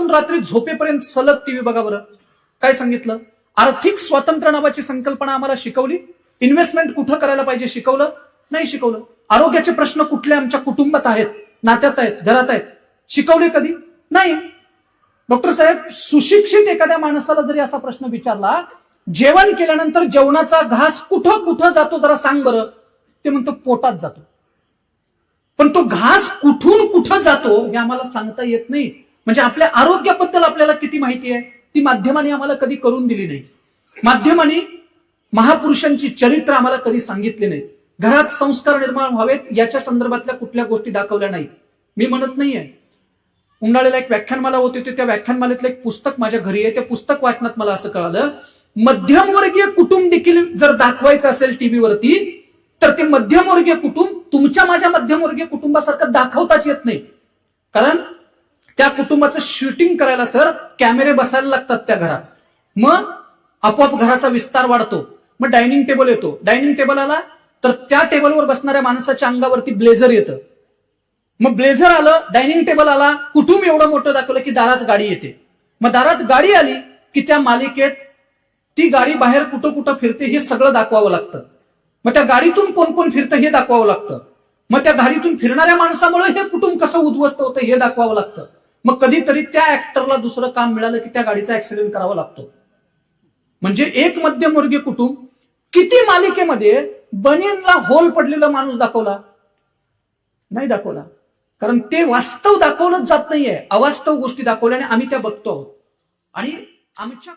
सकाळपासून रात्री झोपेपर्यंत सलग टीव्ही बघा बरं. काय सांगितलं? आर्थिक स्वातंत्र्य नावाची संकल्पना आम्हाला शिकवली. इन्व्हेस्टमेंट कुठं करायला पाहिजे शिकवलं नाही. शिकवलं. आरोग्याचे प्रश्न कुठले आमच्या कुटुंबात आहेत, नात्यात आहेत, घरात आहेत, शिकवले कधी नाही. डॉक्टर साहेब, सुशिक्षित एखाद्या माणसाला जरी असा प्रश्न विचारला, जेवण केल्यानंतर जेवणाचा घास कुठं कुठं जातो जरा सांग बरं, ते म्हणतो पोटात जातो. पण तो घास कुठून कुठं जातो हे आम्हाला सांगता येत नाही. म्हणजे आपल्या आरोग्याबद्दल आपल्याला किती माहिती आहे ती माध्यमांनी आम्हाला कधी करून दिली नाही. माध्यमांनी महापुरुषांची चरित्र आम्हाला कधी सांगितले नाही. घरात संस्कार निर्माण व्हावेत याच्या संदर्भातल्या कुठल्या गोष्टी दाखवल्या नाहीत. मी म्हणत नाहीये. उन्हाळ्याला एक व्याख्यानमाला होती, त्या व्याख्यानमालेतलं एक पुस्तक माझ्या घरी आहे. त्या पुस्तक वाचनात मला असं कळालं, मध्यमवर्गीय कुटुंब देखील जर दाखवायचं असेल टीव्हीवरती तर ते मध्यमवर्गीय कुटुंब तुमच्या माझ्या मध्यमवर्गीय कुटुंबासारखं दाखवताच येत नाही. कारण त्या कुटुंबाचं शूटिंग करायला सर कॅमेरे बसायला लागतात त्या घरात. मग आपोआप घराचा विस्तार वाढतो. मग डायनिंग टेबल येतो. डायनिंग टेबल आला तर त्या टेबलवर बसणाऱ्या माणसाच्या अंगावरती ब्लेझर येतं. मग ब्लेझर आलं, डायनिंग टेबल आला, कुटुंब एवढं मोठं दाखवलं की दारात गाडी येते. मग दारात गाडी आली की त्या मालिकेत ती गाडी बाहेर कुठं कुठं फिरते हे सगळं दाखवावं लागतं. मग त्या गाडीतून कोण कोण फिरतं हे दाखवावं लागतं. मग त्या गाडीतून फिरणाऱ्या माणसामुळे हे कुटुंब कसं उद्ध्वस्त होतं हे दाखवावं लागतं. मग कधीतरी त्या ऍक्टरला दुसरं काम मिळालं की त्या गाडीचा ऍक्सिडेंट करावा लागतो. म्हणजे एक मध्यमवर्गीय कुटुंब किती मालिकेमध्ये बनियनला होल पडलेला माणूस दाखवला नाही दाखवला. कारण ते वास्तव दाखवलंच जात नाहीये, अवास्तव गोष्टी दाखवल्या आणि आम्ही त्या बघतो आहोत. आणि आमच्या